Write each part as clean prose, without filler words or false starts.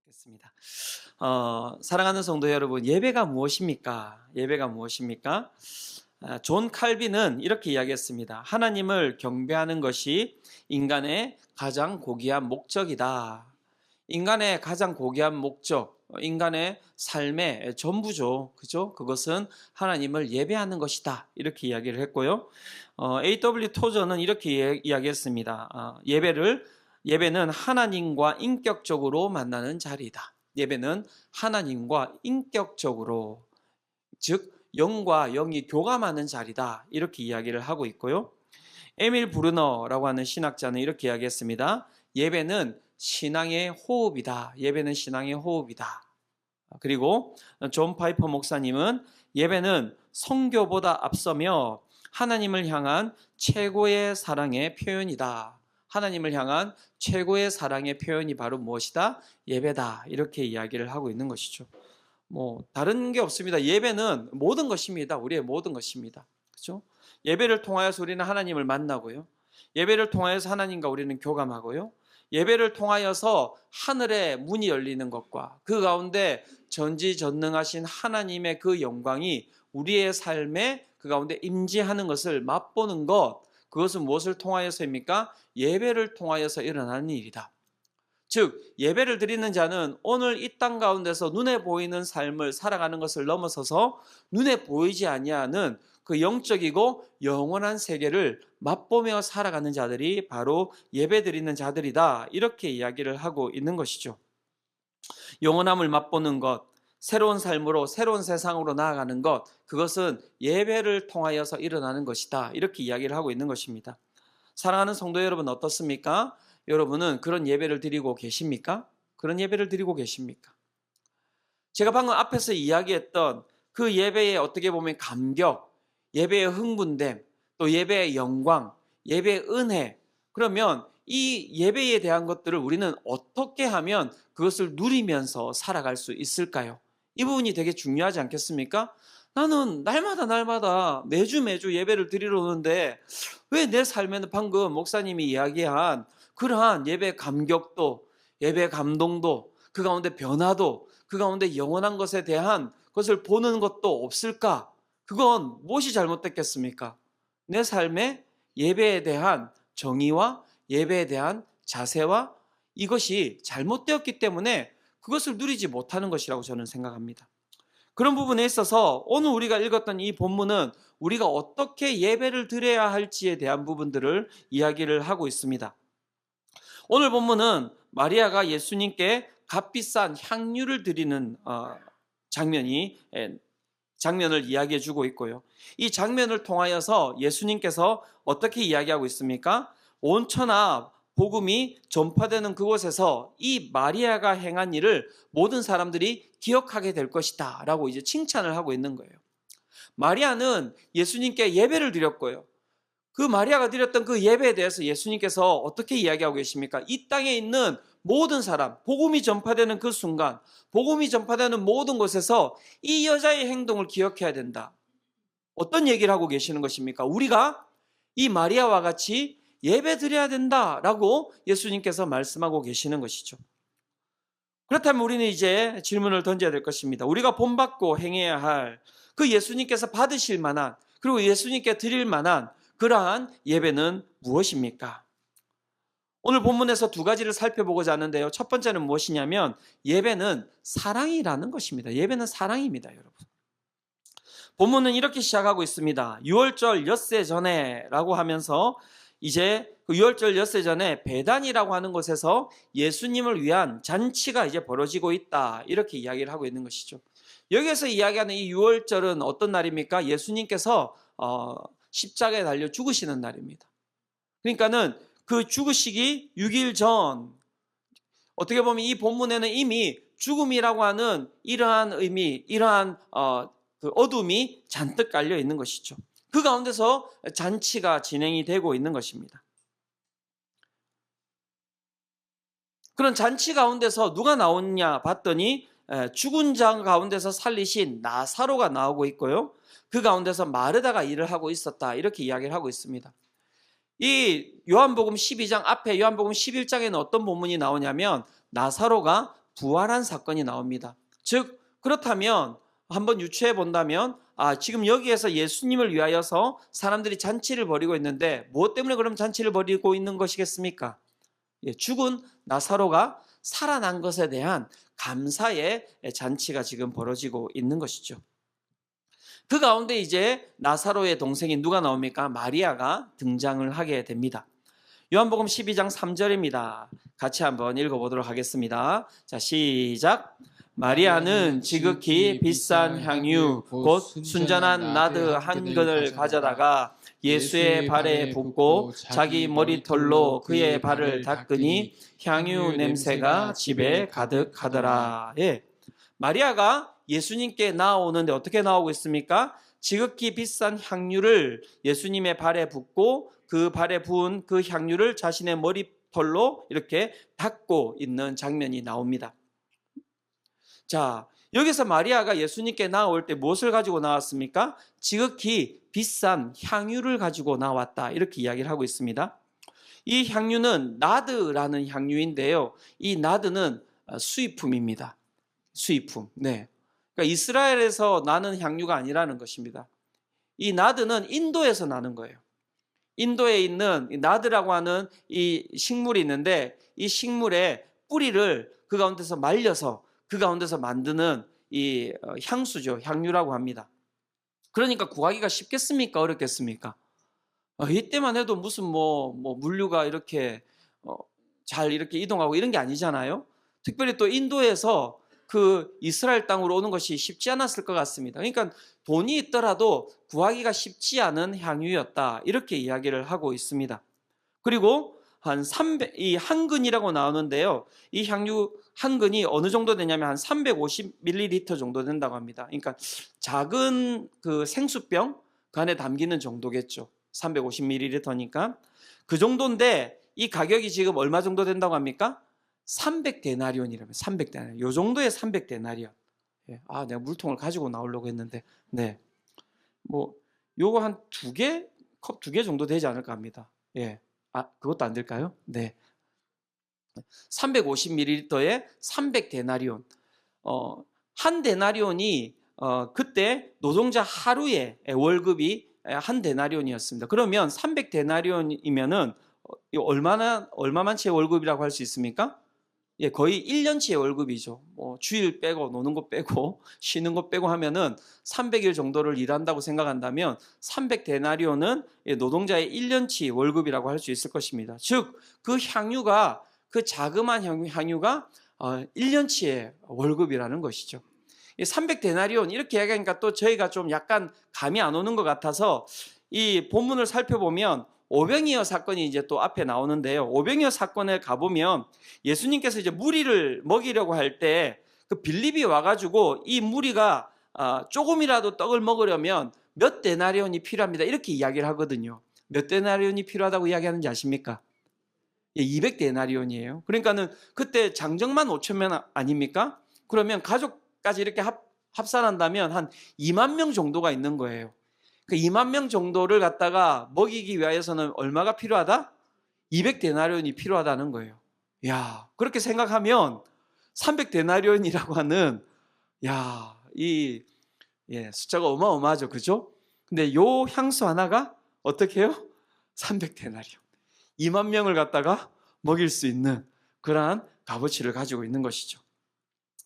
겠습니다. 사랑하는 성도 여러분, 예배가 무엇입니까? 예배가 무엇입니까? 존 칼빈은 이렇게 이야기했습니다. 하나님을 경배하는 것이 인간의 가장 고귀한 목적이다. 인간의 가장 고귀한 목적, 인간의 삶의 전부죠. 그죠? 그것은 하나님을 예배하는 것이다. 이렇게 이야기를 했고요. A.W. 토저는 이렇게 이야기했습니다. 예배는 하나님과 인격적으로 만나는 자리다. 예배는 하나님과 인격적으로, 즉 영과 영이 교감하는 자리다. 이렇게 이야기를 하고 있고요. 에밀 브루너라고 하는 신학자는 이렇게 이야기했습니다. 예배는 신앙의 호흡이다. 예배는 신앙의 호흡이다. 그리고 존 파이퍼 목사님은 예배는 성교보다 앞서며 하나님을 향한 최고의 사랑의 표현이다. 하나님을 향한 최고의 사랑의 표현이 바로 무엇이다? 예배다. 이렇게 이야기를 하고 있는 것이죠. 다른 게 없습니다. 예배는 모든 것입니다. 우리의 모든 것입니다. 그렇죠? 예배를 통하여서 우리는 하나님을 만나고요. 예배를 통하여서 하나님과 우리는 교감하고요. 예배를 통하여서 하늘의 문이 열리는 것과 그 가운데 전지전능하신 하나님의 그 영광이 우리의 삶에 그 가운데 임재하는 것을 맛보는 것, 그것은 무엇을 통하여서입니까? 예배를 통하여서 일어나는 일이다. 즉 예배를 드리는 자는 오늘 이 땅 가운데서 눈에 보이는 삶을 살아가는 것을 넘어서서 눈에 보이지 아니하는 그 영적이고 영원한 세계를 맛보며 살아가는 자들이 바로 예배 드리는 자들이다. 이렇게 이야기를 하고 있는 것이죠. 영원함을 맛보는 것, 새로운 삶으로 새로운 세상으로 나아가는 것, 그것은 예배를 통하여서 일어나는 것이다. 이렇게 이야기를 하고 있는 것입니다. 사랑하는 성도 여러분, 어떻습니까? 여러분은 그런 예배를 드리고 계십니까? 그런 예배를 드리고 계십니까? 제가 방금 앞에서 이야기했던 그 예배의 어떻게 보면 감격, 예배의 흥분됨, 또 예배의 영광, 예배의 은혜, 그러면 이 예배에 대한 것들을 우리는 어떻게 하면 그것을 누리면서 살아갈 수 있을까요? 이 부분이 되게 중요하지 않겠습니까? 나는 날마다 매주 예배를 드리러 오는데 왜 내 삶에는 방금 목사님이 이야기한 그러한 예배 감격도, 예배 감동도, 그 가운데 변화도, 그 가운데 영원한 것에 대한 것을 보는 것도 없을까? 그건 무엇이 잘못됐겠습니까? 내 삶에 예배에 대한 정의와 예배에 대한 자세와 이것이 잘못되었기 때문에 그것을 누리지 못하는 것이라고 저는 생각합니다. 그런 부분에 있어서 오늘 우리가 읽었던 이 본문은 우리가 어떻게 예배를 드려야 할지에 대한 부분들을 이야기를 하고 있습니다. 오늘 본문은 마리아가 예수님께 값비싼 향유를 드리는 장면을 이야기해 주고 있고요. 이 장면을 통하여서 예수님께서 어떻게 이야기하고 있습니까? 온천하 복음이 전파되는 그곳에서 이 마리아가 행한 일을 모든 사람들이 기억하게 될 것이다 라고 이제 칭찬을 하고 있는 거예요. 마리아는 예수님께 예배를 드렸고요. 그 마리아가 드렸던 그 예배에 대해서 예수님께서 어떻게 이야기하고 계십니까? 이 땅에 있는 모든 사람, 복음이 전파되는 그 순간, 복음이 전파되는 모든 곳에서 이 여자의 행동을 기억해야 된다. 어떤 얘기를 하고 계시는 것입니까? 우리가 이 마리아와 같이 예배 드려야 된다라고 예수님께서 말씀하고 계시는 것이죠. 그렇다면 우리는 이제 질문을 던져야 될 것입니다. 우리가 본받고 행해야 할 그 예수님께서 받으실 만한, 그리고 예수님께 드릴 만한 그러한 예배는 무엇입니까? 오늘 본문에서 두 가지를 살펴보고자 하는데요. 첫 번째는 무엇이냐면 예배는 사랑이라는 것입니다. 예배는 사랑입니다, 여러분. 본문은 이렇게 시작하고 있습니다. 유월절 엿새 전에 라고 하면서 이제 그 유월절 엿새 전에 베단이라고 하는 곳에서 예수님을 위한 잔치가 이제 벌어지고 있다. 이렇게 이야기를 하고 있는 것이죠. 여기에서 이야기하는 이 유월절은 어떤 날입니까? 예수님께서 십자가에 달려 죽으시는 날입니다. 그러니까는 그 죽으시기 6일 전, 어떻게 보면 이 본문에는 이미 죽음이라고 하는 이러한 의미, 이러한 그 어둠이 잔뜩 깔려 있는 것이죠. 그 가운데서 잔치가 진행이 되고 있는 것입니다. 그런 잔치 가운데서 누가 나오냐 봤더니 죽은 자 가운데서 살리신 나사로가 나오고 있고요. 그 가운데서 마르다가 일을 하고 있었다. 이렇게 이야기를 하고 있습니다. 이 요한복음 12장 앞에 요한복음 11장에는 어떤 본문이 나오냐면 나사로가 부활한 사건이 나옵니다. 즉 그렇다면 한번 유추해 본다면 지금 여기에서 예수님을 위하여서 사람들이 잔치를 벌이고 있는데 무엇 때문에 그럼 잔치를 벌이고 있는 것이겠습니까? 죽은 나사로가 살아난 것에 대한 감사의 잔치가 지금 벌어지고 있는 것이죠. 그 가운데 이제 나사로의 동생인 누가 나옵니까? 마리아가 등장을 하게 됩니다. 요한복음 12장 3절입니다. 같이 한번 읽어보도록 하겠습니다. 자, 시작. 마리아는 지극히 비싼 향유 곧 순전한 나드 한 근을 가져다가 예수의 발에 붓고 자기 머리털로 그의 발을 닦으니 향유 냄새가 집에 가득하더라. 예. 마리아가 예수님께 나오는데 어떻게 나오고 있습니까? 지극히 비싼 향유를 예수님의 발에 붓고 그 발에 부은 그 향유를 자신의 머리털로 이렇게 닦고 있는 장면이 나옵니다. 자, 여기서 마리아가 예수님께 나올 때 무엇을 가지고 나왔습니까? 지극히 비싼 향유를 가지고 나왔다, 이렇게 이야기를 하고 있습니다. 이 향유는 나드라는 향유인데요, 이 나드는 수입품입니다. 수입품. 네. 그러니까 이스라엘에서 나는 향유가 아니라는 것입니다. 이 나드는 인도에서 나는 거예요. 인도에 있는 나드라고 하는 이 식물이 있는데 이 식물의 뿌리를 그 가운데서 말려서 그 가운데서 만드는 이 향수죠. 향유라고 합니다. 그러니까 구하기가 쉽겠습니까? 어렵겠습니까? 이때만 해도 무슨 물류가 이렇게 잘 이렇게 이동하고 이런 게 아니잖아요. 특별히 또 인도에서 그 이스라엘 땅으로 오는 것이 쉽지 않았을 것 같습니다. 그러니까 돈이 있더라도 구하기가 쉽지 않은 향유였다, 이렇게 이야기를 하고 있습니다. 그리고 한 300, 이 한 근이라고 나오는데요, 이 향유 한 근이 어느 정도 되냐면 한 350ml 정도 된다고 합니다. 그러니까 작은 그 생수병 그 안에 담기는 정도겠죠. 350ml니까 그 정도인데 이 가격이 지금 얼마 정도 된다고 합니까? 300데나리온이라면 300데나리온. 요 정도의 300데나리온. 예. 내가 물통을 가지고 나오려고 했는데, 네. 요거 한 컵 2개 정도 되지 않을까 합니다. 예. 그것도 안 될까요? 네. 350ml에 300데나리온. 한 데나리온이 그때 노동자 하루의 월급이 한 데나리온이었습니다. 그러면 300데나리온이면은 얼마만치의 월급이라고 할 수 있습니까? 예, 거의 1년치의 월급이죠. 주일 빼고 노는 거 빼고 쉬는 거 빼고 하면은 300일 정도를 일한다고 생각한다면 300데나리온은 노동자의 1년치 월급이라고 할 수 있을 것입니다. 즉, 그 향유가, 그 자그마한 향유가 1년치의 월급이라는 것이죠. 300데나리온 이렇게 이야기하니까 또 저희가 좀 약간 감이 안 오는 것 같아서 이 본문을 살펴보면 오병이어 사건이 이제 또 앞에 나오는데요. 오병이어 사건에 가보면 예수님께서 이제 무리를 먹이려고 할 때 그 빌립이 와가지고 이 무리가 조금이라도 떡을 먹으려면 몇 데나리온이 필요합니다, 이렇게 이야기를 하거든요. 몇 데나리온이 필요하다고 이야기하는지 아십니까? 200데나리온이에요. 그러니까는 그때 장정만 5,000명 아닙니까? 그러면 가족까지 이렇게 합산한다면 한 2만 명 정도가 있는 거예요. 그 2만 명 정도를 갖다가 먹이기 위해서는 얼마가 필요하다? 200데나리온이 필요하다는 거예요. 야, 그렇게 생각하면 300데나리온이라고 하는 숫자가 어마어마하죠, 그죠? 근데 요 향수 하나가 어떻게 해요? 300데나리온. 2만 명을 갖다가 먹일 수 있는 그러한 값어치를 가지고 있는 것이죠.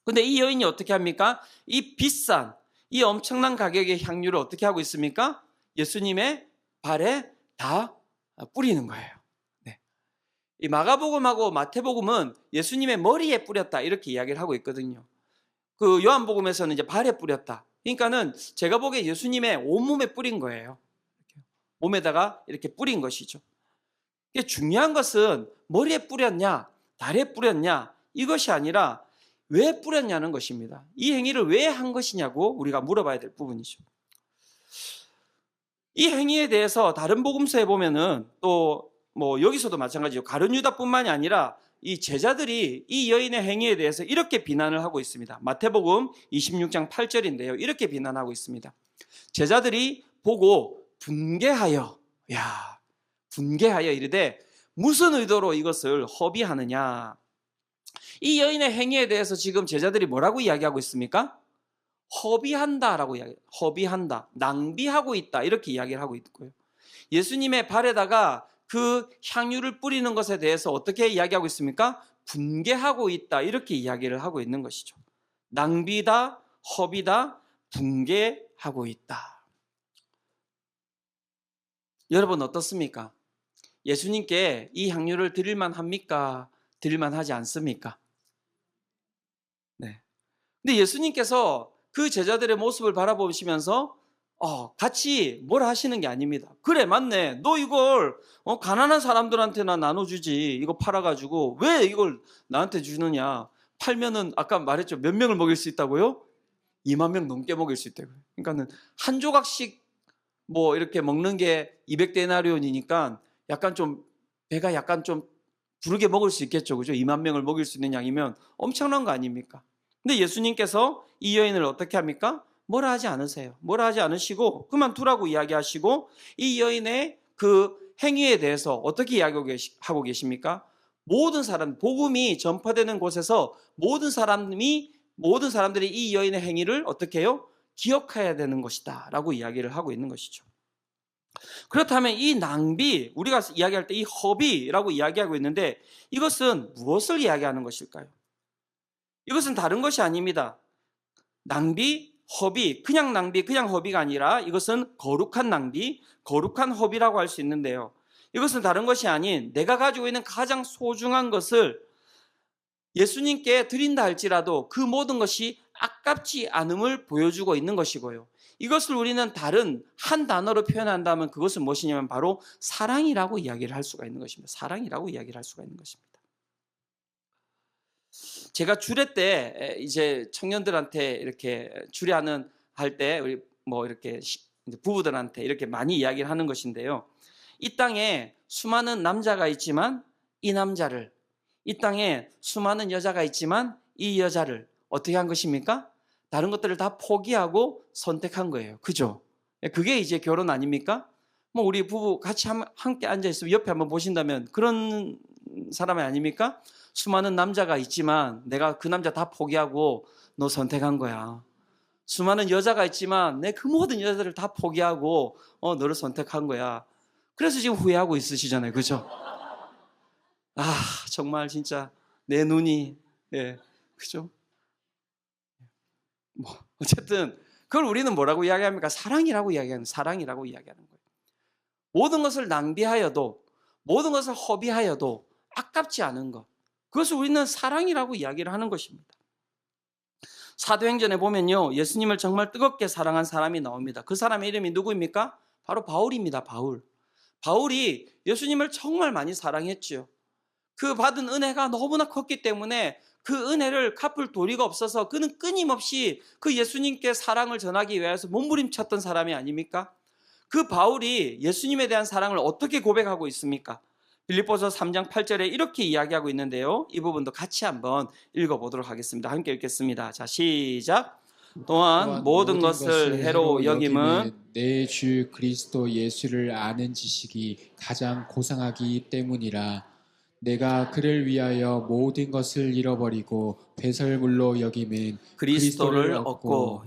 근데 이 여인이 어떻게 합니까? 이 비싼, 이 엄청난 가격의 향유를 어떻게 하고 있습니까? 예수님의 발에 다 뿌리는 거예요. 네. 이 마가복음하고 마태복음은 예수님의 머리에 뿌렸다, 이렇게 이야기를 하고 있거든요. 그 요한복음에서는 이제 발에 뿌렸다. 그러니까는 제가 보기에 예수님의 온몸에 뿌린 거예요. 몸에다가 이렇게 뿌린 것이죠. 중요한 것은 머리에 뿌렸냐, 다리에 뿌렸냐, 이것이 아니라 왜 뿌렸냐는 것입니다. 이 행위를 왜 한 것이냐고 우리가 물어봐야 될 부분이죠. 이 행위에 대해서 다른 복음서에 보면은 또 여기서도 마찬가지죠. 가룟 유다뿐만이 아니라 이 제자들이 이 여인의 행위에 대해서 이렇게 비난을 하고 있습니다. 마태복음 26장 8절인데요. 이렇게 비난하고 있습니다. 제자들이 보고 분개하여 이르되 무슨 의도로 이것을 허비하느냐. 이 여인의 행위에 대해서 지금 제자들이 뭐라고 이야기하고 있습니까? 허비한다라고 이야기해요. 허비한다, 낭비하고 있다, 이렇게 이야기를 하고 있고요. 예수님의 발에다가 그 향유를 뿌리는 것에 대해서 어떻게 이야기하고 있습니까? 분개하고 있다, 이렇게 이야기를 하고 있는 것이죠. 낭비다, 허비다, 분개하고 있다. 여러분 어떻습니까? 예수님께 이 향유를 드릴만 합니까? 드릴만 하지 않습니까? 네. 근데 예수님께서 그 제자들의 모습을 바라보시면서 같이 뭘 하시는 게 아닙니다. 그래, 맞네. 너 이걸 가난한 사람들한테나 나눠주지. 이거 팔아가지고 왜 이걸 나한테 주느냐. 팔면은 아까 말했죠. 몇 명을 먹일 수 있다고요? 2만 명 넘게 먹일 수 있다고요. 그러니까는 한 조각씩 뭐 이렇게 먹는 게 200데나리온이니까 약간 좀 배가 약간 좀 부르게 먹을 수 있겠죠. 그죠? 2만 명을 먹일 수 있는 양이면 엄청난 거 아닙니까? 근데 예수님께서 이 여인을 어떻게 합니까? 뭐라 하지 않으세요. 뭐라 하지 않으시고 그만두라고 이야기하시고 이 여인의 그 행위에 대해서 어떻게 이야기하고 계십니까? 모든 사람, 복음이 전파되는 곳에서 모든 사람들이 이 여인의 행위를 어떻게 해요? 기억해야 되는 것이다 라고 이야기를 하고 있는 것이죠. 그렇다면 이 낭비, 우리가 이야기할 때 이 허비라고 이야기하고 있는데 이것은 무엇을 이야기하는 것일까요? 이것은 다른 것이 아닙니다. 낭비, 허비, 그냥 낭비, 그냥 허비가 아니라 이것은 거룩한 낭비, 거룩한 허비라고 할 수 있는데요. 이것은 다른 것이 아닌 내가 가지고 있는 가장 소중한 것을 예수님께 드린다 할지라도 그 모든 것이 아깝지 않음을 보여주고 있는 것이고요. 이것을 우리는 다른 한 단어로 표현한다면 그것은 무엇이냐면 바로 사랑이라고 이야기를 할 수가 있는 것입니다. 사랑이라고 이야기를 할 수가 있는 것입니다. 제가 주례 때 이제 청년들한테 이렇게 주례하는 할 때 우리 뭐 이렇게 부부들한테 이렇게 많이 이야기를 하는 것인데요. 이 땅에 수많은 남자가 있지만 이 남자를, 이 땅에 수많은 여자가 있지만 이 여자를 어떻게 한 것입니까? 다른 것들을 다 포기하고 선택한 거예요. 그죠? 그게 이제 결혼 아닙니까? 뭐 우리 부부 같이 함께 앉아 있으면 옆에 한번 보신다면 그런 사람이 아닙니까? 수많은 남자가 있지만 내가 그 남자 다 포기하고 너 선택한 거야. 수많은 여자가 있지만 내 그 모든 여자들을 다 포기하고 너를 선택한 거야. 그래서 지금 후회하고 있으시잖아요. 그죠? 정말 진짜 내 눈이, 그죠? 뭐 어쨌든 그걸 우리는 뭐라고 이야기합니까? 사랑이라고 이야기하는, 사랑이라고 이야기하는 거예요. 모든 것을 낭비하여도, 모든 것을 허비하여도 아깝지 않은 것, 그것을 우리는 사랑이라고 이야기를 하는 것입니다. 사도행전에 보면요, 예수님을 정말 뜨겁게 사랑한 사람이 나옵니다. 그 사람의 이름이 누구입니까? 바로 바울입니다. 바울이 예수님을 정말 많이 사랑했죠. 그 받은 은혜가 너무나 컸기 때문에 그 은혜를 갚을 도리가 없어서 그는 끊임없이 그 예수님께 사랑을 전하기 위해서 몸부림쳤던 사람이 아닙니까? 그 바울이 예수님에 대한 사랑을 어떻게 고백하고 있습니까? 빌립보서 3장 8절에 이렇게 이야기하고 있는데요. 이 부분도 같이 한번 읽어보도록 하겠습니다. 함께 읽겠습니다. 자, 시작. 또한 모든 것을 해로 여김은 내 주 그리스도 예수를 아는 지식이 가장 고상하기 때문이라. 내가 그를 위하여 모든 것을 잃어버리고 배설물로 여김은 그리스도를 얻고.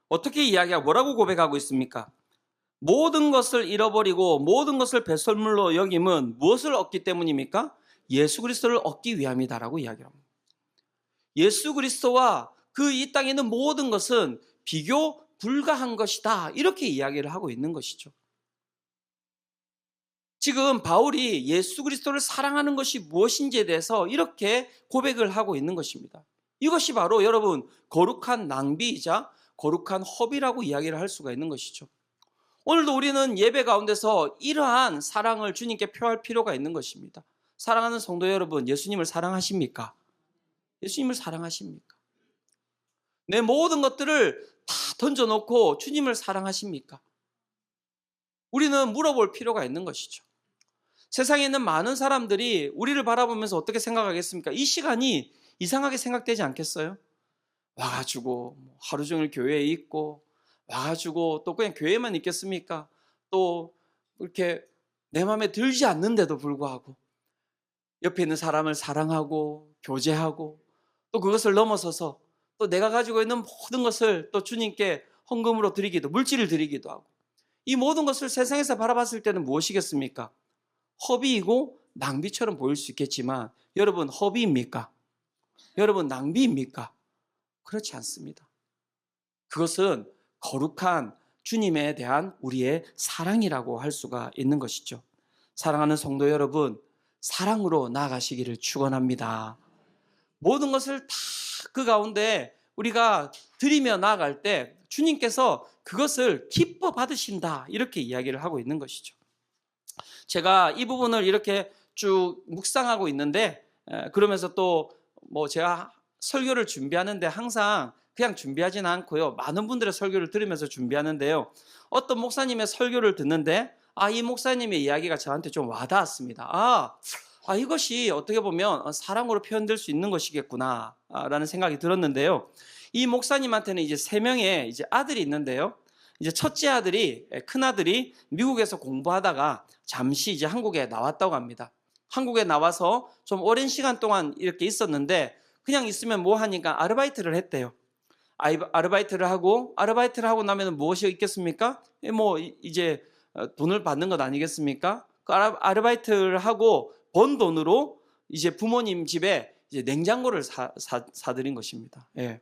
어떻게 이야기하고 뭐라고 고백하고 있습니까? 모든 것을 잃어버리고 모든 것을 배설물로 여김은 무엇을 얻기 때문입니까? 예수 그리스도를 얻기 위함이다라고 이야기합니다. 예수 그리스도와 그 이 땅에 있는 모든 것은 비교 불가한 것이다, 이렇게 이야기를 하고 있는 것이죠. 지금 바울이 예수 그리스도를 사랑하는 것이 무엇인지에 대해서 이렇게 고백을 하고 있는 것입니다. 이것이 바로 여러분 거룩한 낭비이자 거룩한 허비라고 이야기를 할 수가 있는 것이죠. 오늘도 우리는 예배 가운데서 이러한 사랑을 주님께 표할 필요가 있는 것입니다. 사랑하는 성도 여러분, 예수님을 사랑하십니까? 예수님을 사랑하십니까? 내 모든 것들을 다 던져놓고 주님을 사랑하십니까? 우리는 물어볼 필요가 있는 것이죠. 세상에 있는 많은 사람들이 우리를 바라보면서 어떻게 생각하겠습니까? 이 시간이 이상하게 생각되지 않겠어요? 와가지고 하루 종일 교회에 있고 와가지고 또 그냥 교회만 있겠습니까? 또 이렇게 내 마음에 들지 않는데도 불구하고 옆에 있는 사람을 사랑하고 교제하고 또 그것을 넘어서서 또 내가 가지고 있는 모든 것을 또 주님께 헌금으로 드리기도, 물질을 드리기도 하고, 이 모든 것을 세상에서 바라봤을 때는 무엇이겠습니까? 허비이고 낭비처럼 보일 수 있겠지만 여러분, 허비입니까? 여러분, 낭비입니까? 그렇지 않습니다. 그것은 거룩한 주님에 대한 우리의 사랑이라고 할 수가 있는 것이죠. 사랑하는 성도 여러분, 사랑으로 나아가시기를 축원합니다. 모든 것을 다 그 가운데 우리가 드리며 나아갈 때 주님께서 그것을 기뻐 받으신다, 이렇게 이야기를 하고 있는 것이죠. 제가 이 부분을 이렇게 쭉 묵상하고 있는데, 그러면서 또 뭐 제가 설교를 준비하는데 항상 그냥 준비하지는 않고요, 많은 분들의 설교를 들으면서 준비하는데요, 어떤 목사님의 설교를 듣는데 이 목사님의 이야기가 저한테 좀 와닿았습니다. 이것이 어떻게 보면 사랑으로 표현될 수 있는 것이겠구나 라는 생각이 들었는데요, 이 목사님한테는 이제 3명의 이제 아들이 있는데요, 이제 첫째 아들이, 큰 아들이 미국에서 공부하다가 잠시 이제 한국에 나왔다고 합니다. 한국에 나와서 좀 오랜 시간 동안 이렇게 있었는데 그냥 있으면 뭐 하니까 아르바이트를 했대요. 아르바이트를 하고 나면 무엇이 있겠습니까? 뭐 이제 돈을 받는 것 아니겠습니까? 그 아르바이트를 하고 번 돈으로 이제 부모님 집에 이제 냉장고를 사드린 것입니다. 예.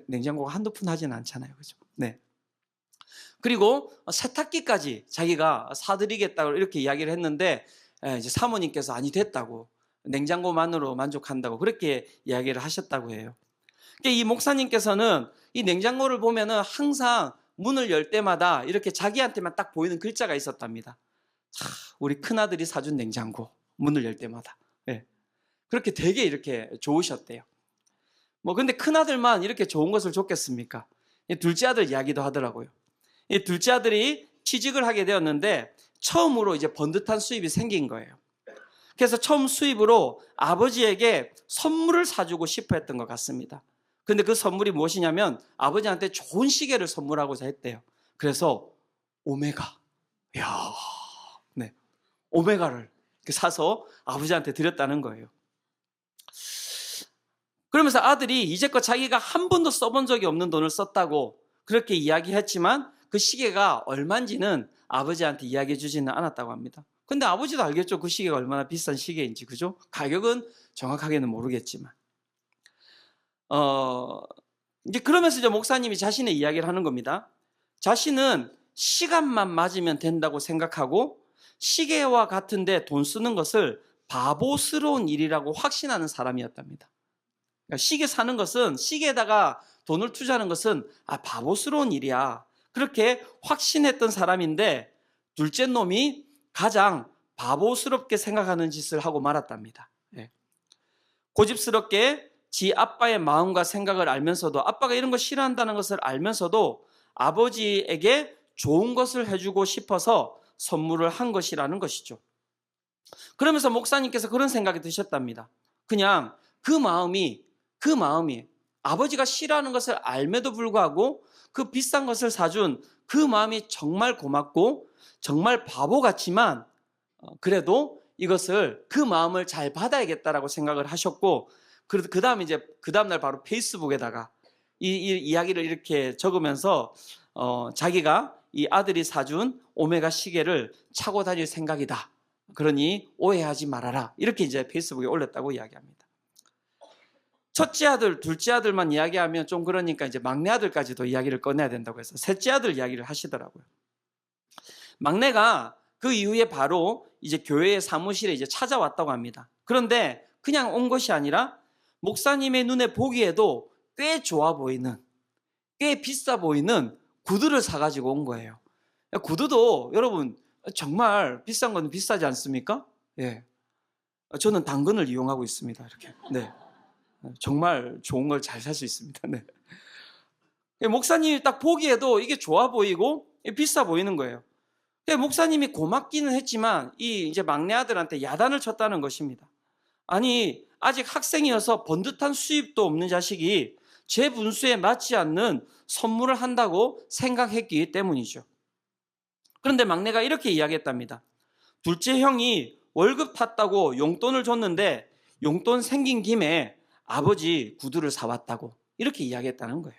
냉장고가 한두 푼 하지는 않잖아요. 그죠? 네. 그리고 세탁기까지 자기가 사드리겠다고 이렇게 이야기를 했는데, 이제 사모님께서 아니 됐다고, 냉장고만으로 만족한다고 그렇게 이야기를 하셨다고 해요. 이 목사님께서는 이 냉장고를 보면은 항상 문을 열 때마다 이렇게 자기한테만 딱 보이는 글자가 있었답니다. 우리 큰아들이 사준 냉장고, 문을 열 때마다. 네. 그렇게 되게 이렇게 좋으셨대요. 뭐 근데 큰아들만 이렇게 좋은 것을 줬겠습니까? 둘째 아들 이야기도 하더라고요. 이 둘째 아들이 취직을 하게 되었는데 처음으로 이제 번듯한 수입이 생긴 거예요. 그래서 처음 수입으로 아버지에게 선물을 사주고 싶어 했던 것 같습니다. 근데 그 선물이 무엇이냐면 아버지한테 좋은 시계를 선물하고자 했대요. 그래서 오메가, 네, 오메가를 사서 아버지한테 드렸다는 거예요. 그러면서 아들이 이제껏 자기가 한 번도 써본 적이 없는 돈을 썼다고 그렇게 이야기했지만 그 시계가 얼마인지는 아버지한테 이야기해 주지는 않았다고 합니다. 근데 아버지도 알겠죠, 그 시계가 얼마나 비싼 시계인지. 그죠? 가격은 정확하게는 모르겠지만. 이제 그러면서 이제 목사님이 자신의 이야기를 하는 겁니다. 자신은 시간만 맞으면 된다고 생각하고 시계와 같은데 돈 쓰는 것을 바보스러운 일이라고 확신하는 사람이었답니다. 그러니까 시계 사는 것은, 시계에다가 돈을 투자하는 것은 바보스러운 일이야, 그렇게 확신했던 사람인데 둘째 놈이 가장 바보스럽게 생각하는 짓을 하고 말았답니다. 고집스럽게 지 아빠의 마음과 생각을 알면서도, 아빠가 이런 거 싫어한다는 것을 알면서도 아버지에게 좋은 것을 해주고 싶어서 선물을 한 것이라는 것이죠. 그러면서 목사님께서 그런 생각이 드셨답니다. 그냥 그 마음이 아버지가 싫어하는 것을 알매도 불구하고 그 비싼 것을 사준 그 마음이 정말 고맙고 정말 바보 같지만 그래도 이것을, 그 마음을 잘 받아야겠다라고 생각을 하셨고, 그 다음날 바로 페이스북에다가 이 이야기를 이렇게 적으면서 자기가 이 아들이 사준 오메가 시계를 차고 다닐 생각이다, 그러니 오해하지 말아라, 이렇게 이제 페이스북에 올렸다고 이야기합니다. 첫째 아들, 둘째 아들만 이야기하면 좀 그러니까 이제 막내 아들까지도 이야기를 꺼내야 된다고 해서 셋째 아들 이야기를 하시더라고요. 막내가 그 이후에 바로 이제 교회의 사무실에 이제 찾아왔다고 합니다. 그런데 그냥 온 것이 아니라 목사님의 눈에 보기에도 꽤 좋아 보이는, 꽤 비싸 보이는 구두를 사가지고 온 거예요. 구두도 여러분 정말 비싼 건 비싸지 않습니까? 예. 저는 당근을 이용하고 있습니다. 이렇게. 네. 정말 좋은 걸 잘 살 수 있습니다. 네. 목사님이 딱 보기에도 이게 좋아 보이고 비싸 보이는 거예요. 목사님이 고맙기는 했지만 이제 막내 아들한테 야단을 쳤다는 것입니다. 아니, 아직 학생이어서 번듯한 수입도 없는 자식이 제 분수에 맞지 않는 선물을 한다고 생각했기 때문이죠. 그런데 막내가 이렇게 이야기했답니다. 둘째 형이 월급 탔다고 용돈을 줬는데 용돈 생긴 김에 아버지 구두를 사왔다고 이렇게 이야기했다는 거예요.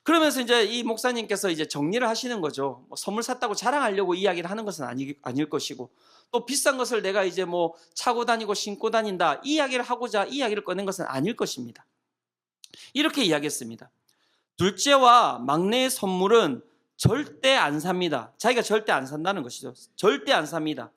그러면서 이제 이 목사님께서 이제 정리를 하시는 거죠. 뭐 선물 샀다고 자랑하려고 이야기를 하는 것은 아닐 것이고, 또 비싼 것을 내가 이제 뭐 차고 다니고 신고 다닌다 이 이야기를 하고자 이야기를 꺼낸 것은 아닐 것입니다. 이렇게 이야기했습니다. 둘째와 막내의 선물은 절대 안 삽니다. 자기가 절대 안 산다는 것이죠. 절대 안 삽니다.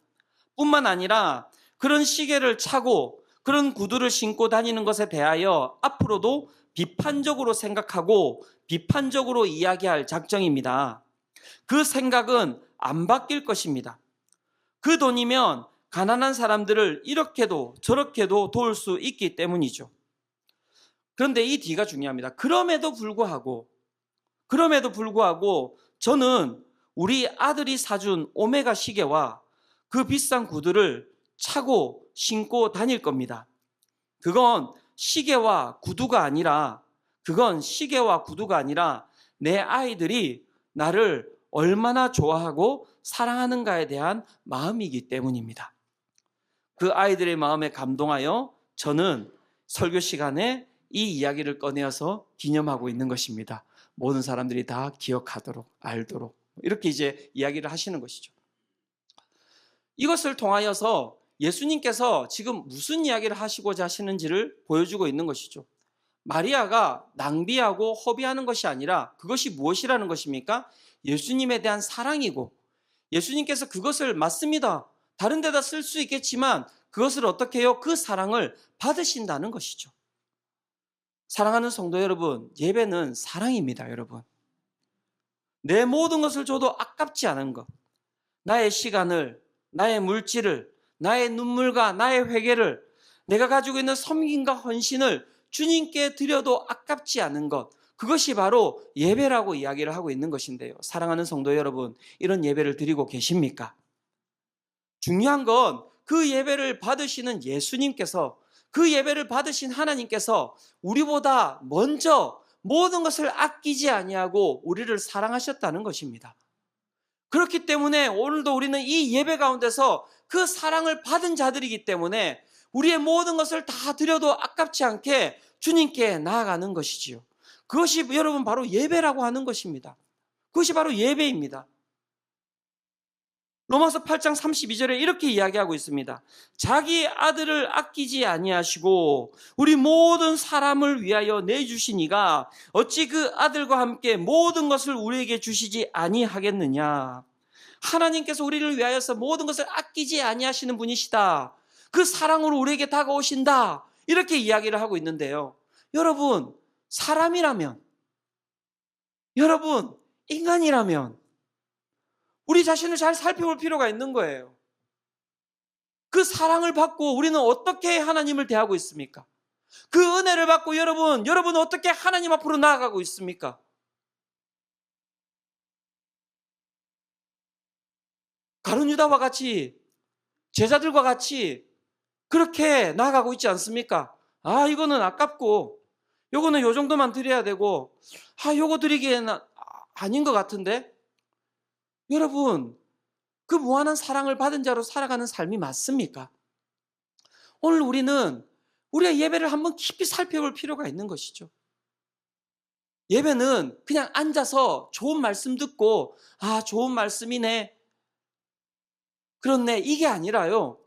뿐만 아니라 그런 시계를 차고 그런 구두를 신고 다니는 것에 대하여 앞으로도 비판적으로 생각하고 비판적으로 이야기할 작정입니다. 그 생각은 안 바뀔 것입니다. 그 돈이면 가난한 사람들을 이렇게도 저렇게도 도울 수 있기 때문이죠. 그런데 이 뒤가 중요합니다. 그럼에도 불구하고 저는 우리 아들이 사준 오메가 시계와 그 비싼 구두를 차고 신고 다닐 겁니다. 그건 시계와 구두가 아니라 내 아이들이 나를 얼마나 좋아하고 사랑하는가에 대한 마음이기 때문입니다. 그 아이들의 마음에 감동하여 저는 설교 시간에 이 이야기를 꺼내어서 기념하고 있는 것입니다. 모든 사람들이 다 기억하도록, 알도록 이렇게 이제 이야기를 하시는 것이죠. 이것을 통하여서 예수님께서 지금 무슨 이야기를 하시고자 하시는지를 보여주고 있는 것이죠. 마리아가 낭비하고 허비하는 것이 아니라 그것이 무엇이라는 것입니까? 예수님에 대한 사랑이고, 예수님께서 그것을 맞습니다. 다른 데다 쓸 수 있겠지만 그것을 어떻게 해요? 그 사랑을 받으신다는 것이죠. 사랑하는 성도 여러분, 예배는 사랑입니다, 여러분. 내 모든 것을 줘도 아깝지 않은 것, 나의 시간을, 나의 물질을, 나의 눈물과 나의 회개를, 내가 가지고 있는 섬김과 헌신을 주님께 드려도 아깝지 않은 것, 그것이 바로 예배라고 이야기를 하고 있는 것인데요. 사랑하는 성도 여러분, 이런 예배를 드리고 계십니까? 중요한 건 그 예배를 받으시는 예수님께서, 그 예배를 받으신 하나님께서 우리보다 먼저 모든 것을 아끼지 아니하고 우리를 사랑하셨다는 것입니다. 그렇기 때문에 오늘도 우리는 이 예배 가운데서 그 사랑을 받은 자들이기 때문에 우리의 모든 것을 다 드려도 아깝지 않게 주님께 나아가는 것이지요. 그것이 여러분 바로 예배라고 하는 것입니다. 그것이 바로 예배입니다. 로마서 8장 32절에 이렇게 이야기하고 있습니다. 자기 아들을 아끼지 아니하시고 우리 모든 사람을 위하여 내주시니가 어찌 그 아들과 함께 모든 것을 우리에게 주시지 아니하겠느냐. 하나님께서 우리를 위하여서 모든 것을 아끼지 아니하시는 분이시다. 그 사랑으로 우리에게 다가오신다. 이렇게 이야기를 하고 있는데요. 여러분, 사람이라면, 여러분, 인간이라면 우리 자신을 잘 살펴볼 필요가 있는 거예요. 그 사랑을 받고 우리는 어떻게 하나님을 대하고 있습니까? 그 은혜를 받고 여러분은 어떻게 하나님 앞으로 나아가고 있습니까? 가룟 유다와 같이, 제자들과 같이 그렇게 나아가고 있지 않습니까? 아, 이거는 아깝고, 요거는 요 정도만 드려야 되고, 요거 드리기에는 아닌 것 같은데? 여러분, 그 무한한 사랑을 받은 자로 살아가는 삶이 맞습니까? 오늘 우리는 우리의 예배를 한번 깊이 살펴볼 필요가 있는 것이죠. 예배는 그냥 앉아서 좋은 말씀 듣고, 좋은 말씀이네, 그렇네, 이게 아니라요.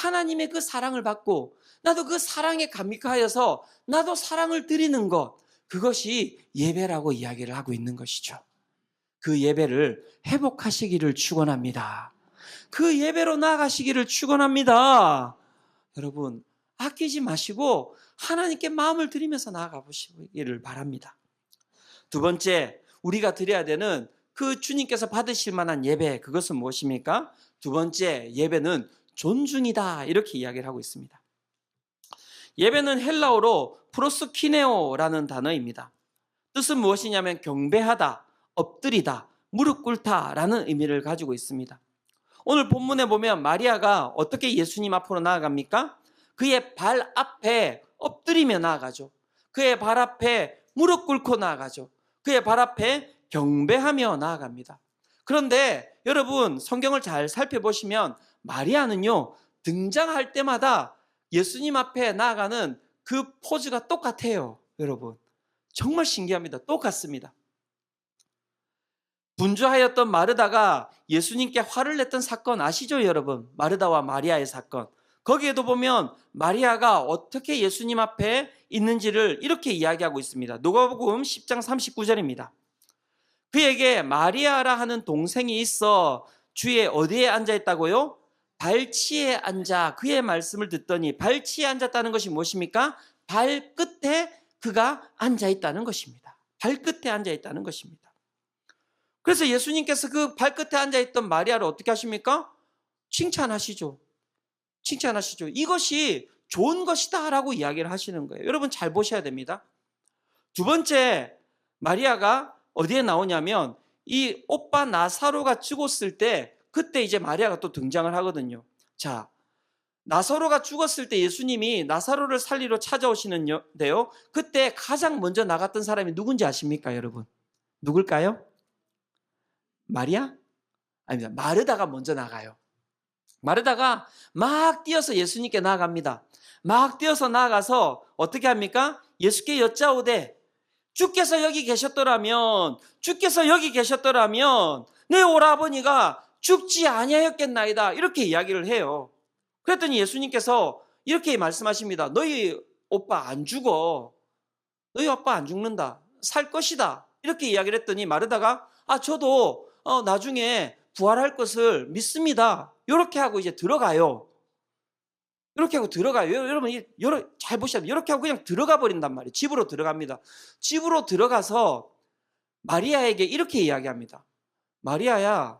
하나님의 그 사랑을 받고 나도 그 사랑에 감격하여서 나도 사랑을 드리는 것, 그것이 예배라고 이야기를 하고 있는 것이죠. 그 예배를 회복하시기를 축원합니다. 그 예배로 나아가시기를 축원합니다. 여러분, 아끼지 마시고 하나님께 마음을 드리면서 나아가 보시기를 바랍니다. 두 번째, 우리가 드려야 되는 그 주님께서 받으실 만한 예배, 그것은 무엇입니까? 두 번째, 예배는 존중이다, 이렇게 이야기를 하고 있습니다. 예배는 헬라어로 프로스키네오라는 단어입니다. 뜻은 무엇이냐면 경배하다, 엎드리다, 무릎 꿇다라는 의미를 가지고 있습니다. 오늘 본문에 보면 마리아가 어떻게 예수님 앞으로 나아갑니까? 그의 발 앞에 엎드리며 나아가죠. 그의 발 앞에 무릎 꿇고 나아가죠. 그의 발 앞에 경배하며 나아갑니다. 그런데 여러분, 성경을 잘 살펴보시면 마리아는요, 등장할 때마다 예수님 앞에 나아가는 그 포즈가 똑같아요. 여러분, 정말 신기합니다. 똑같습니다. 분주하였던 마르다가 예수님께 화를 냈던 사건 아시죠, 여러분? 마르다와 마리아의 사건. 거기에도 보면 마리아가 어떻게 예수님 앞에 있는지를 이렇게 이야기하고 있습니다. 누가복음 10장 39절입니다. 그에게 마리아라 하는 동생이 있어 주의 어디에 앉아 있다고요? 발치에 앉아 그의 말씀을 듣더니, 발치에 앉았다는 것이 무엇입니까? 발끝에 그가 앉아 있다는 것입니다. 발끝에 앉아 있다는 것입니다. 그래서 예수님께서 그 발끝에 앉아 있던 마리아를 어떻게 하십니까? 칭찬하시죠. 칭찬하시죠. 이것이 좋은 것이다 라고 이야기를 하시는 거예요. 여러분 잘 보셔야 됩니다. 두 번째, 마리아가 어디에 나오냐면 이 오빠 나사로가 죽었을 때, 그때 이제 마리아가 또 등장을 하거든요. 자, 나사로가 죽었을 때 예수님이 나사로를 살리러 찾아오시는데요, 그때 가장 먼저 나갔던 사람이 누군지 아십니까, 여러분? 누굴까요? 마리아? 아닙니다. 마르다가 먼저 나가요. 마르다가 막 뛰어서 예수님께 나아갑니다. 막 뛰어서 나아가서 어떻게 합니까? 예수께 여짜오되, 주께서 여기 계셨더라면 내 오라버니가 죽지 아니하였겠나이다, 이렇게 이야기를 해요. 그랬더니 예수님께서 이렇게 말씀하십니다. 너희 오빠 안 죽어. 너희 오빠 안 죽는다. 살 것이다. 이렇게 이야기를 했더니 마르다가 저도 나중에 부활할 것을 믿습니다. 이렇게 하고 이제 들어가요. 이렇게 하고 들어가요. 여러분 잘 보셔야 돼요. 이렇게 하고 그냥 들어가 버린단 말이에요. 집으로 들어갑니다. 집으로 들어가서 마리아에게 이렇게 이야기합니다. 마리아야,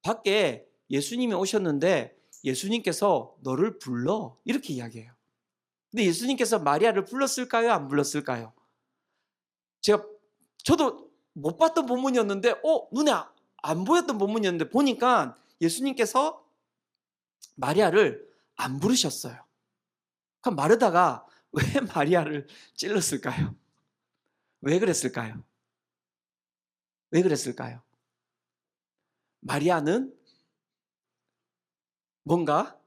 밖에 예수님이 오셨는데 예수님께서 너를 불러. 이렇게 이야기해요. 근데 예수님께서 마리아를 불렀을까요? 안 불렀을까요? 저도 못 봤던 본문이었는데 눈에 안 보였던 본문이었는데 보니까 예수님께서 마리아를 안 부르셨어요. 그럼 마르다가 왜 마리아를 찔렀을까요? 왜 그랬을까요? 왜 그랬을까요? 마리아는 뭔가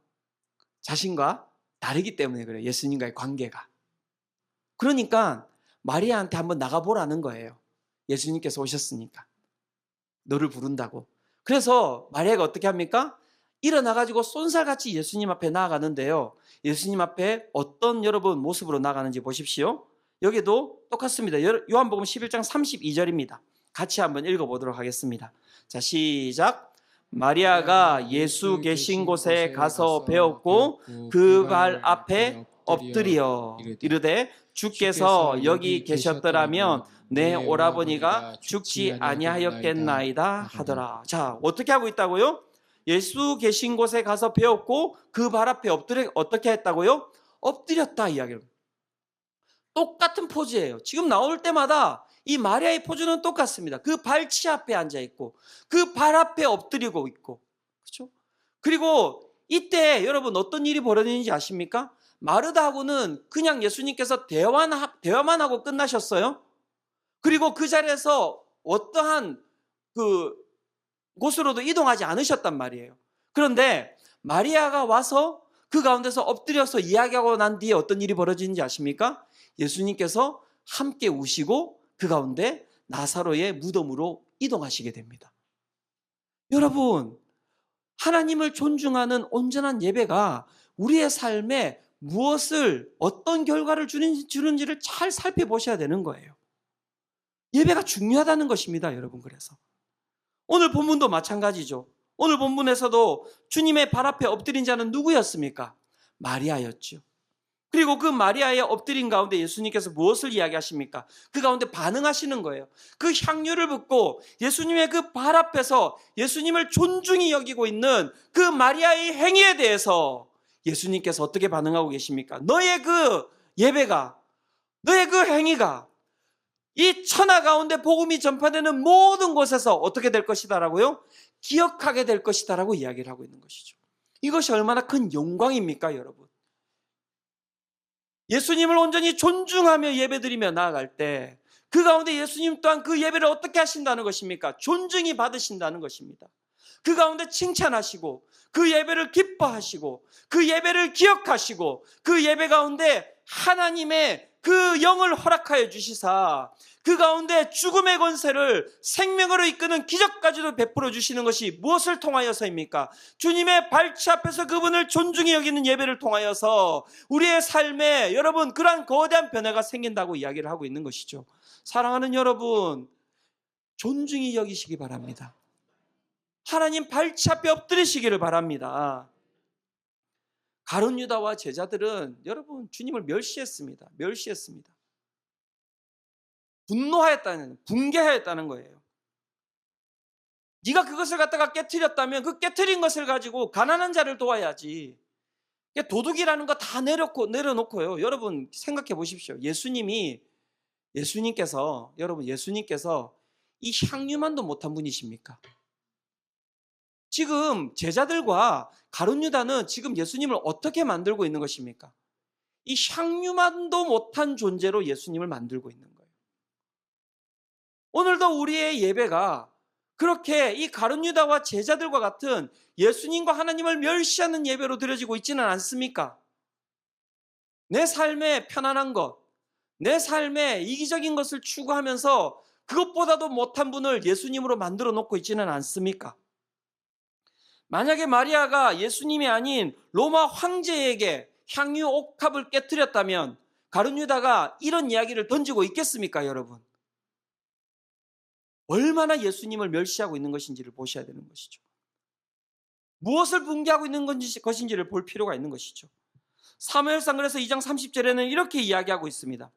자신과 다르기 때문에 그래요. 예수님과의 관계가. 그러니까 마리아한테 한번 나가보라는 거예요. 예수님께서 오셨으니까. 너를 부른다고. 그래서 마리아가 어떻게 합니까? 일어나가지고 쏜살같이 예수님 앞에 나아가는데요. 예수님 앞에 어떤 여러분 모습으로 나가는지 보십시오. 여기도 똑같습니다. 요한복음 11장 32절입니다. 같이 한번 읽어보도록 하겠습니다. 자, 시작. 마리아가 예수 계신 곳에 가서 배웠고 그 발 앞에 엎드려 이르되, 주께서 여기 계셨더라면 내 오라버니가 죽지 아니하였겠나이다 하더라. 자, 어떻게 하고 있다고요? 예수 계신 곳에 가서 배웠고 그 발 앞에 엎드려, 어떻게 했다고요? 엎드렸다 이야기를. 똑같은 포즈예요. 지금 나올 때마다 이 마리아의 포즈는 똑같습니다. 그 발치 앞에 앉아 있고 그 발 앞에 엎드리고 있고, 그렇죠? 그리고 이때 여러분 어떤 일이 벌어지는지 아십니까? 마르다하고는 그냥 예수님께서 대화만 하고 끝나셨어요. 그리고 그 자리에서 어떠한 곳으로도 이동하지 않으셨단 말이에요. 그런데 마리아가 와서 그 가운데서 엎드려서 이야기하고 난 뒤에 어떤 일이 벌어지는지 아십니까? 예수님께서 함께 우시고 그 가운데 나사로의 무덤으로 이동하시게 됩니다. 여러분, 하나님을 존중하는 온전한 예배가 우리의 삶에 어떤 결과를 주는지를 잘 살펴보셔야 되는 거예요. 예배가 중요하다는 것입니다, 여러분. 그래서 오늘 본문도 마찬가지죠. 오늘 본문에서도 주님의 발 앞에 엎드린 자는 누구였습니까? 마리아였죠. 그리고 그 마리아의 엎드린 가운데 예수님께서 무엇을 이야기하십니까? 그 가운데 반응하시는 거예요. 그 향유를 붓고 예수님의 그 발 앞에서 예수님을 존중히 여기고 있는 그 마리아의 행위에 대해서 예수님께서 어떻게 반응하고 계십니까? 너의 그 예배가, 너의 그 행위가 이 천하 가운데 복음이 전파되는 모든 곳에서 어떻게 될 것이다라고요? 기억하게 될 것이다라고 이야기를 하고 있는 것이죠. 이것이 얼마나 큰 영광입니까, 여러분? 예수님을 온전히 존중하며 예배드리며 나아갈 때 그 가운데 예수님 또한 그 예배를 어떻게 하신다는 것입니까? 존중이 받으신다는 것입니다. 그 가운데 칭찬하시고 그 예배를 기뻐하시고 그 예배를 기억하시고 그 예배 가운데 하나님의 그 영을 허락하여 주시사 그 가운데 죽음의 권세를 생명으로 이끄는 기적까지도 베풀어 주시는 것이 무엇을 통하여서입니까? 주님의 발치 앞에서 그분을 존중히 여기는 예배를 통하여서 우리의 삶에 여러분 그러한 거대한 변화가 생긴다고 이야기를 하고 있는 것이죠. 사랑하는 여러분, 존중히 여기시기 바랍니다. 하나님 발치 앞에 엎드리시기를 바랍니다. 가룟 유다와 제자들은 여러분 주님을 멸시했습니다. 멸시했습니다. 분노하였다는, 붕괴하였다는 거예요. 네가 그것을 갖다가 깨트렸다면 그 깨트린 것을 가지고 가난한 자를 도와야지. 도둑이라는 거 다 내려놓고요. 여러분 생각해 보십시오. 예수님께서 이 향유만도 못한 분이십니까? 지금 제자들과 가룟 유다는 지금 예수님을 어떻게 만들고 있는 것입니까? 이 향유만도 못한 존재로 예수님을 만들고 있는 거예요. 오늘도 우리의 예배가 그렇게 이 가룟 유다와 제자들과 같은 예수님과 하나님을 멸시하는 예배로 드려지고 있지는 않습니까? 내 삶의 편안한 것, 내 삶의 이기적인 것을 추구하면서 그것보다도 못한 분을 예수님으로 만들어 놓고 있지는 않습니까? 만약에 마리아가 예수님이 아닌 로마 황제에게 향유 옥합을 깨뜨렸다면 가룟 유다가 이런 이야기를 던지고 있겠습니까, 여러분? 얼마나 예수님을 멸시하고 있는 것인지를 보셔야 되는 것이죠. 무엇을 붕괴하고 있는 것인지를 볼 필요가 있는 것이죠. 사무엘상 그래서 2장 30절에는 이렇게 이야기하고 있습니다.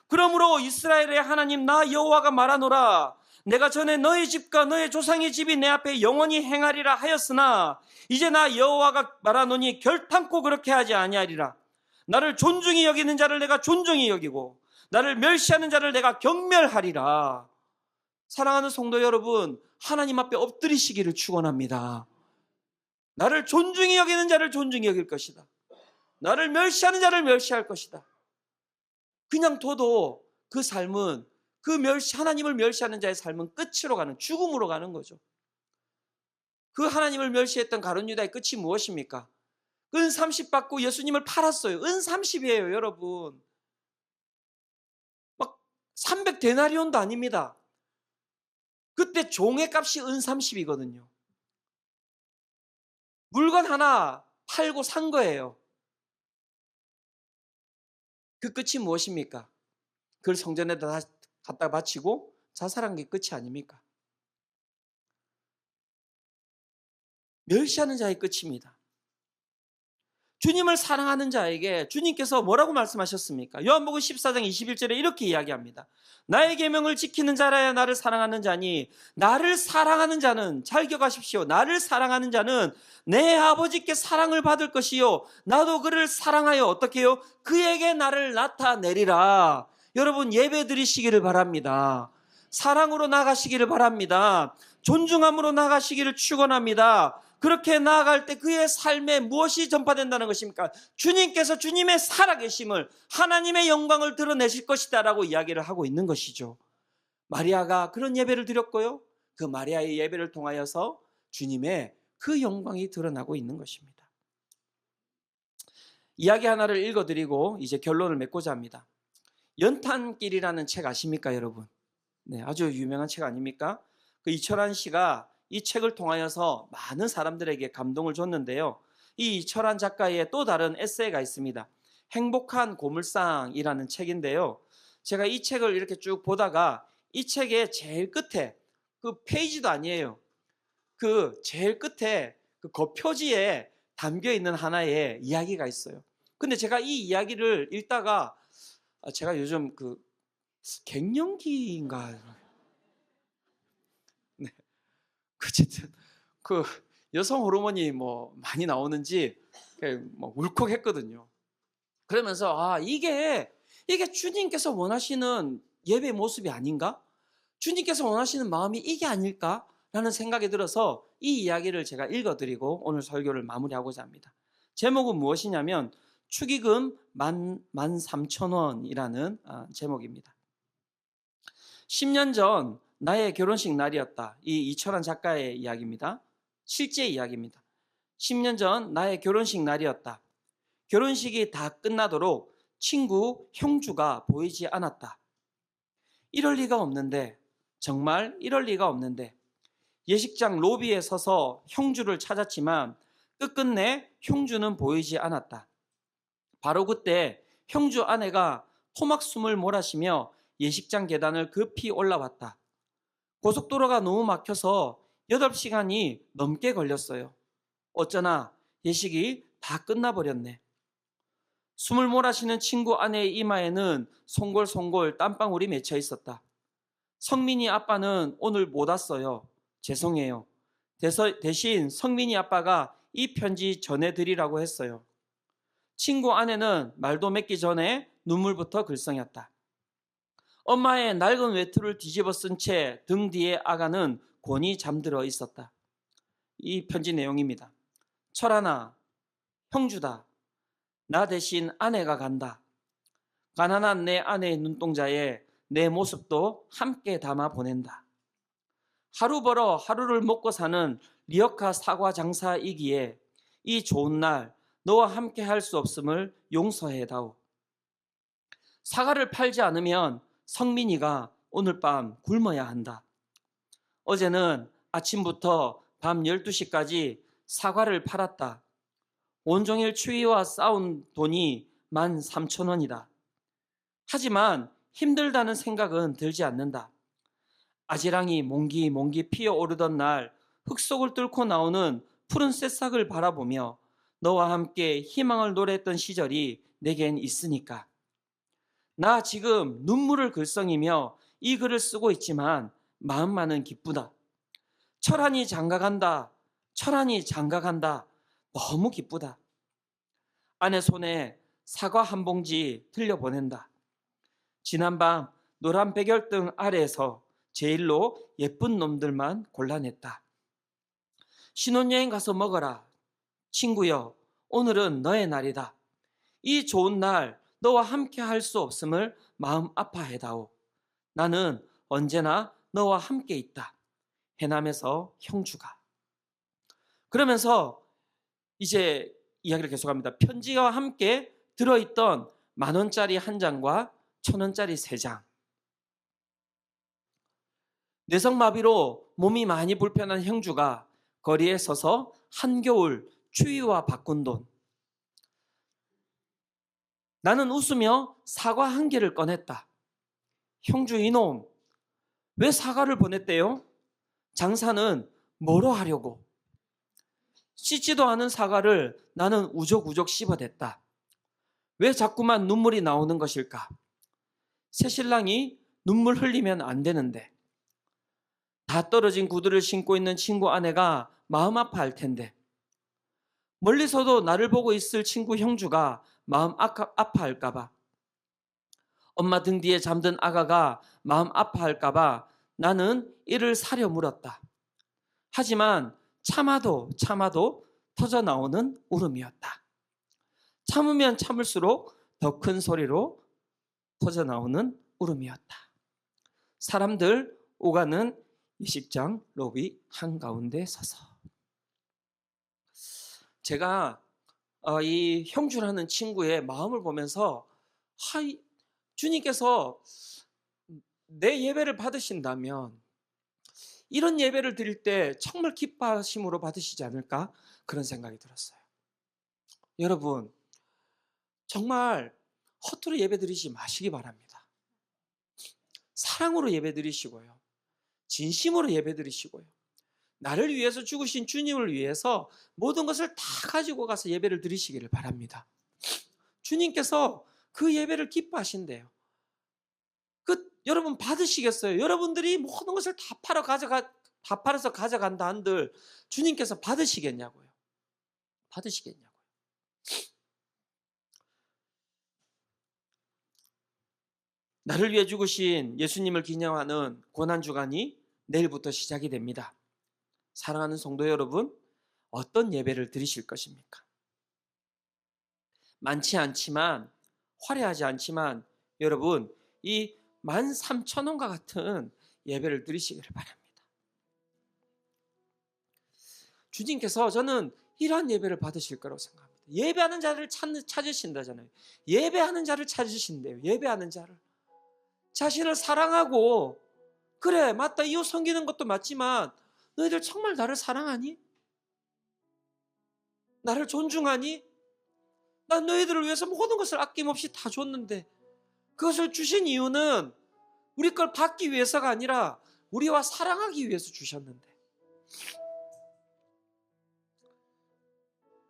그러므로 이스라엘의 하나님 나 여호와가 말하노라. 내가 전에 너희 집과 너희 조상의 집이 내 앞에 영원히 행하리라 하였으나 이제 나 여호와가 말하노니 결탄코 그렇게 하지 아니하리라. 나를 존중히 여기는 자를 내가 존중히 여기고 나를 멸시하는 자를 내가 경멸하리라. 사랑하는 성도 여러분, 하나님 앞에 엎드리시기를 축원합니다. 나를 존중히 여기는 자를 존중히 여길 것이다. 나를 멸시하는 자를 멸시할 것이다. 그냥 둬도 그 삶은 하나님을 멸시하는 자의 삶은 끝으로 가는, 죽음으로 가는 거죠. 그 하나님을 멸시했던 가룟 유다의 끝이 무엇입니까? 은 30 받고 예수님을 팔았어요. 은 30이에요, 여러분. 막 300데나리온도 아닙니다. 그때 종의 값이 은 30이거든요. 물건 하나 팔고 산 거예요. 그 끝이 무엇입니까? 그걸 성전에다 갖다 바치고 자살한 게 끝이 아닙니까? 멸시하는 자의 끝입니다. 주님을 사랑하는 자에게 주님께서 뭐라고 말씀하셨습니까? 요한복음 14장 21절에 이렇게 이야기합니다. 나의 계명을 지키는 자라야 나를 사랑하는 자니 나를 사랑하는 자는, 잘 기억하십시오. 나를 사랑하는 자는 내 아버지께 사랑을 받을 것이요 나도 그를 사랑하여 어떻게 해요? 그에게 나를 나타내리라. 여러분 예배 드리시기를 바랍니다. 사랑으로 나가시기를 바랍니다. 존중함으로 나가시기를 축원합니다. 그렇게 나아갈 때 그의 삶에 무엇이 전파된다는 것입니까? 주님께서 주님의 살아계심을, 하나님의 영광을 드러내실 것이다 라고 이야기를 하고 있는 것이죠. 마리아가 그런 예배를 드렸고요, 그 마리아의 예배를 통하여서 주님의 그 영광이 드러나고 있는 것입니다. 이야기 하나를 읽어드리고 이제 결론을 맺고자 합니다. 연탄길이라는 책 아십니까, 여러분? 네, 아주 유명한 책 아닙니까? 그 이철환 씨가 이 책을 통하여서 많은 사람들에게 감동을 줬는데요. 이 이철환 작가의 또 다른 에세이가 있습니다. 행복한 고물상이라는 책인데요. 제가 이 책을 이렇게 쭉 보다가 이 책의 제일 끝에, 그 페이지도 아니에요, 그 제일 끝에 그 겉표지에 담겨 있는 하나의 이야기가 있어요. 근데 제가 이 이야기를 읽다가 제가 요즘 그 갱년기인가, 네, 어쨌든 그 여성 호르몬이 뭐 많이 나오는지 뭐 울컥했거든요. 그러면서 이게 주님께서 원하시는 예배 모습이 아닌가? 주님께서 원하시는 마음이 이게 아닐까라는 생각이 들어서 이 이야기를 제가 읽어드리고 오늘 설교를 마무리하고자 합니다. 제목은 무엇이냐면 축의금 13,000원이라는 제목입니다. 10년 전 나의 결혼식 날이었다. 이 이철환 작가의 이야기입니다. 실제 이야기입니다. 10년 전 나의 결혼식 날이었다. 결혼식이 다 끝나도록 친구 형주가 보이지 않았다. 이럴 리가 없는데, 정말 이럴 리가 없는데, 예식장 로비에 서서 형주를 찾았지만 끝끝내 형주는 보이지 않았다. 바로 그때 형주 아내가 토막숨을 몰아쉬며 예식장 계단을 급히 올라왔다. 고속도로가 너무 막혀서 8시간이 넘게 걸렸어요. 어쩌나 예식이 다 끝나버렸네. 숨을 몰아쉬는 친구 아내의 이마에는 송골송골 땀방울이 맺혀 있었다. 성민이 아빠는 오늘 못 왔어요. 죄송해요. 대신 성민이 아빠가 이 편지 전해드리라고 했어요. 친구 아내는 말도 맺기 전에 눈물부터 글썽였다. 엄마의 낡은 외투를 뒤집어 쓴 채 등 뒤에 아가는 곤히 잠들어 있었다. 이 편지 내용입니다. 철아나, 형주다. 나 대신 아내가 간다. 가난한 내 아내의 눈동자에 내 모습도 함께 담아 보낸다. 하루 벌어 하루를 먹고 사는 리어카 사과 장사이기에 이 좋은 날 너와 함께 할 수 없음을 용서해다오. 사과를 팔지 않으면 성민이가 오늘 밤 굶어야 한다. 어제는 아침부터 밤 12시까지 사과를 팔았다. 온종일 추위와 싸운 돈이 13,000원이다. 하지만 힘들다는 생각은 들지 않는다. 아지랑이 몽기몽기 피어오르던 날 흙 속을 뚫고 나오는 푸른 새싹을 바라보며 너와 함께 희망을 노래했던 시절이 내겐 있으니까. 나 지금 눈물을 글썽이며 이 글을 쓰고 있지만 마음만은 기쁘다. 철환이 장가간다. 철환이 장가간다. 너무 기쁘다. 아내 손에 사과 한 봉지 들려보낸다. 지난밤 노란 백열등 아래에서 제일로 예쁜 놈들만 골라냈다. 신혼여행 가서 먹어라. 친구여, 오늘은 너의 날이다. 이 좋은 날 너와 함께 할 수 없음을 마음 아파해다오. 나는 언제나 너와 함께 있다. 해남에서 형주가. 그러면서 이제 이야기를 계속합니다. 편지와 함께 들어있던 10,000원짜리 한 장과 1,000원짜리 3장. 뇌성마비로 몸이 많이 불편한 형주가 거리에 서서 한겨울 추위와 바꾼 돈. 나는 웃으며 사과 한 개를 꺼냈다. 형주 이놈, 왜 사과를 보냈대요? 장사는 뭐로 하려고? 씻지도 않은 사과를 나는 우적우적 씹어댔다. 왜 자꾸만 눈물이 나오는 것일까? 새신랑이 눈물 흘리면 안 되는데. 다 떨어진 구두를 신고 있는 친구 아내가 마음 아파할 텐데. 멀리서도 나를 보고 있을 친구 형주가 마음 아파할까 봐. 엄마 등 뒤에 잠든 아가가 마음 아파할까 봐 나는 이를 사려 물었다. 하지만 참아도 터져나오는 울음이었다. 참으면 참을수록 더 큰 소리로 터져나오는 울음이었다. 사람들 오가는 예식장 로비 한가운데 서서. 제가 이 형주라는 친구의 마음을 보면서 주님께서 내 예배를 받으신다면 이런 예배를 드릴 때 정말 기뻐하심으로 받으시지 않을까? 그런 생각이 들었어요. 여러분, 정말 허투루 예배 드리지 마시기 바랍니다. 사랑으로 예배 드리시고요. 진심으로 예배 드리시고요. 나를 위해서 죽으신 주님을 위해서 모든 것을 다 가지고 가서 예배를 드리시기를 바랍니다. 주님께서 그 예배를 기뻐하신대요. 여러분 받으시겠어요? 여러분들이 모든 것을 다 팔아서 가져간다 한들 주님께서 받으시겠냐고요? 받으시겠냐고요? 나를 위해 죽으신 예수님을 기념하는 고난주간이 내일부터 시작이 됩니다. 사랑하는 성도 여러분, 어떤 예배를 드리실 것입니까? 많지 않지만, 화려하지 않지만 여러분 이 13,000원과 같은 예배를 드리시기를 바랍니다. 주님께서 저는 이러한 예배를 받으실 거라고 생각합니다. 예배하는 자를 찾으신다잖아요. 예배하는 자를 찾으신대요. 예배하는 자를. 자신을 사랑하고, 그래 맞다, 이웃 섬기는 것도 맞지만 너희들 정말 나를 사랑하니? 나를 존중하니? 난 너희들을 위해서 모든 것을 아낌없이 다 줬는데, 그것을 주신 이유는 우리 걸 받기 위해서가 아니라 우리와 사랑하기 위해서 주셨는데.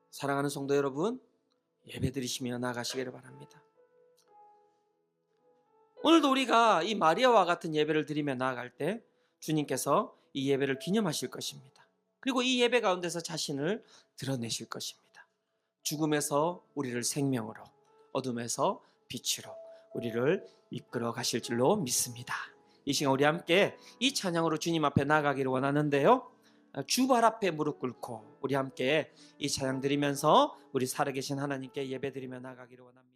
사랑하는 성도 여러분, 예배드리시며 나가시기를 바랍니다. 오늘도 우리가 이 마리아와 같은 예배를 드리며 나아갈 때 주님께서 이 예배를 기념하실 것입니다. 그리고 이 예배 가운데서 자신을 드러내실 것입니다. 죽음에서 우리를 생명으로, 어둠에서 빛으로 우리를 이끌어 가실 줄로 믿습니다. 이 시간 우리 함께 이 찬양으로 주님 앞에 나아가기를 원하는데요, 주발 앞에 무릎 꿇고 우리 함께 이 찬양 드리면서 우리 살아계신 하나님께 예배 드리며 나아가기를 원합니다.